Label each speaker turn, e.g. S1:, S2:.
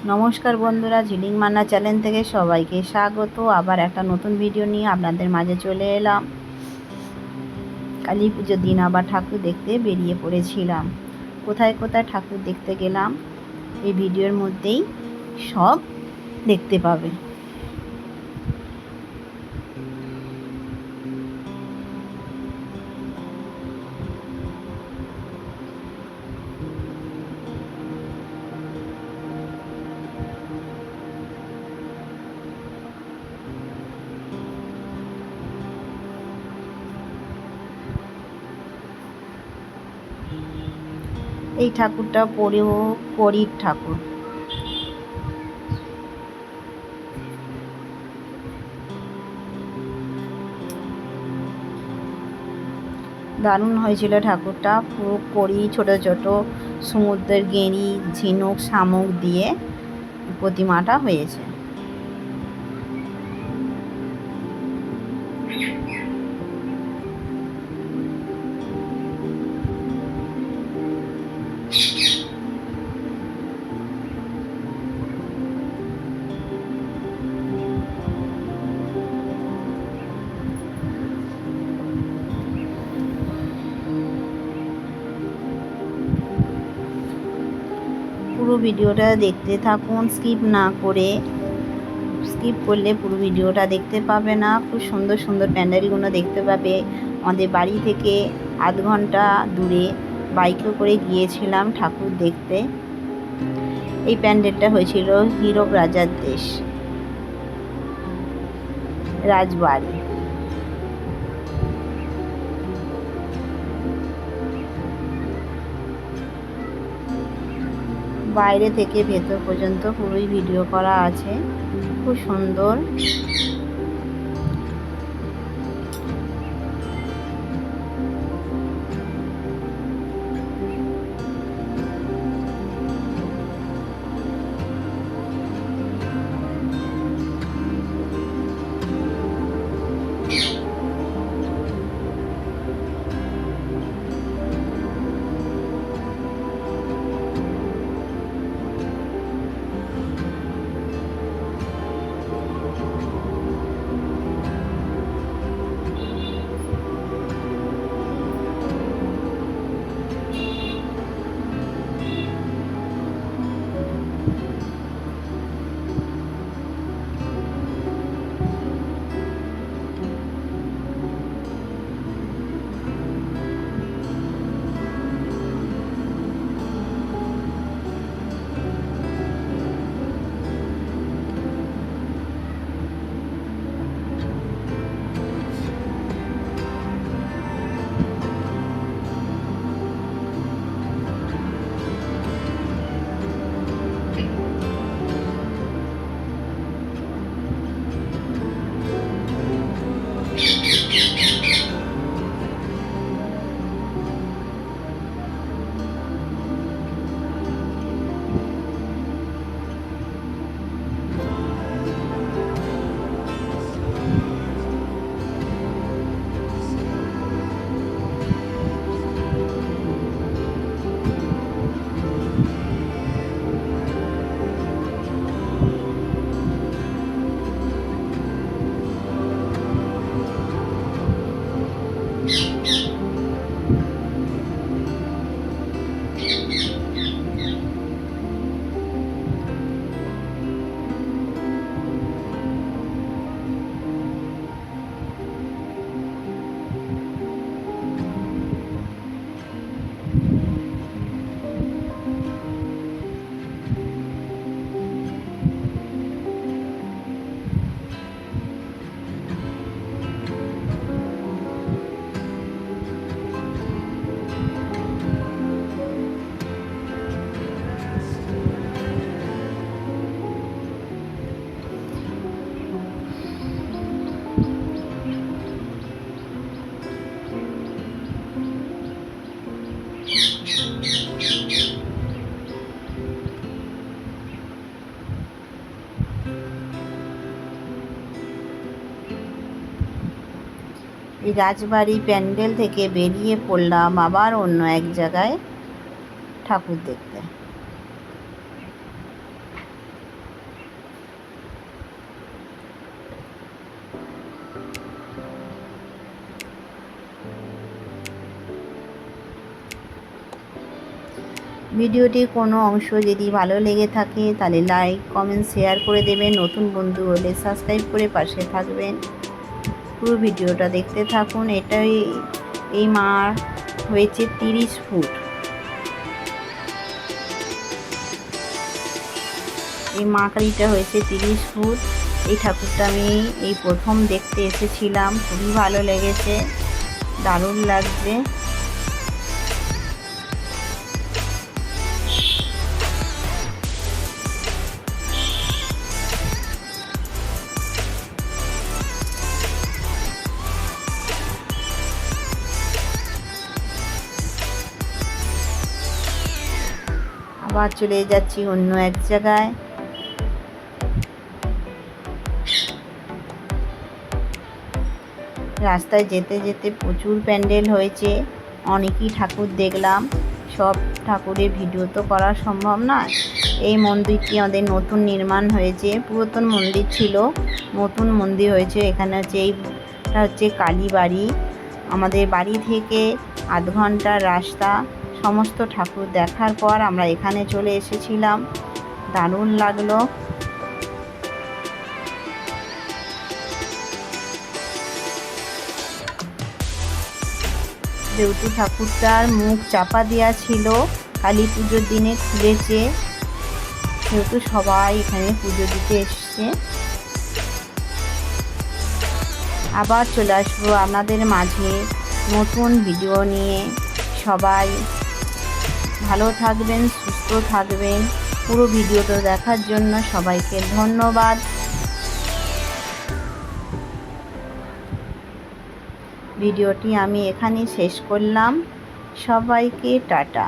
S1: নমস্কার বন্ধুরা, ঝিলিং মান্না চ্যানেল থেকে সবাইকে স্বাগত। আবার একটা নতুন ভিডিও নিয়ে আপনাদের মাঝে চলে এলাম। কালী পুজোর দিন আবার ঠাকুর দেখতে বেরিয়ে পড়েছিলাম। কোথায় কোথায় ঠাকুর দেখতে গেলাম এই ভিডিওর মধ্যেই সব দেখতে পাবে। এই ঠাকুরটা পরীর ঠাকুর। দারুণ হয়েছিল ঠাকুরটা, পুরো পরী, ছোট ছোট সমুদ্রের গেঁড়ি, ঝিনুক, শামুক দিয়ে প্রতিমাটা হয়েছে। পুরো ভিডিওটা দেখতে থাকুন, স্কিপ না করে। স্কিপ করলে পুরো ভিডিওটা দেখতে পাবে না। খুব সুন্দর সুন্দর প্যান্ডেলগুলো দেখতে পাবে। আমাদের বাড়ি থেকে আধ ঘন্টা দূরে বাইকে করে গিয়েছিলাম ঠাকুর দেখতে। এই প্যান্ডেলটা হয়েছিল হীরক রাজার দেশ, রাজবাড়ি। বাইরে থেকে ভেতর পর্যন্ত পুরোই ভিডিও করা আছে, খুব সুন্দর। এই রাজবাড়ি প্যান্ডেল থেকে বেরিয়ে পড়লাম আবার অন্য এক জায়গায় ঠাকুর দেখতে। ভিডিওটির কোনো অংশ যদি ভালো লেগে থাকে তাহলে লাইক কমেন্ট শেয়ার করে দেবেন। নতুন বন্ধু হলে সাবস্ক্রাইব করে পাশে থাকবেন। পুরো ভিডিওটা দেখতে থাকুন। এই মার হয়েছে 30 ফুট। এই মা কালীটা হয়েছে 30 ফুট। এই ঠাকুরটা আমি এই প্রথম দেখতে এসেছিলাম, খুবই ভালো লেগেছে, দারুণ লাগছে। আবার চলে যাচ্ছি অন্য এক জায়গায়। রাস্তায় যেতে যেতে প্রচুর প্যান্ডেল হয়েছে, অনেকই ঠাকুর দেখলাম। সব ঠাকুরের ভিডিও তো করা সম্ভব নয়। এই মন্দিরটি আমাদের নতুন নির্মাণ হয়েছে, পুরাতন মন্দির ছিল, নতুন মন্দির হয়েছে। এখানে হচ্ছে এইটা হচ্ছে কালীবাড়ি। আমাদের বাড়ি থেকে আধ ঘন্টার রাস্তা। সমস্ত ঠাকুর দেখার পর আমরা এখানে চলে এসেছিলাম, দারুণ লাগলো। যেহেতু ঠাকুরটার মুখ চাপা দেওয়া ছিল, কালী পুজোর দিনে খুলেছে, সেহেতু সবাই এখানে পুজো দিতে এসছে। আবার চলে আসবো আপনাদের মাঝে নতুন ভিডিও নিয়ে। সবাই ভালো থাকবেন, সুস্থ থাকবেন। পুরো ভিডিওটা দেখার জন্য সবাইকে ধন্যবাদ। ভিডিওটি আমি এখানেই শেষ করলাম। সবাইকে টাটা।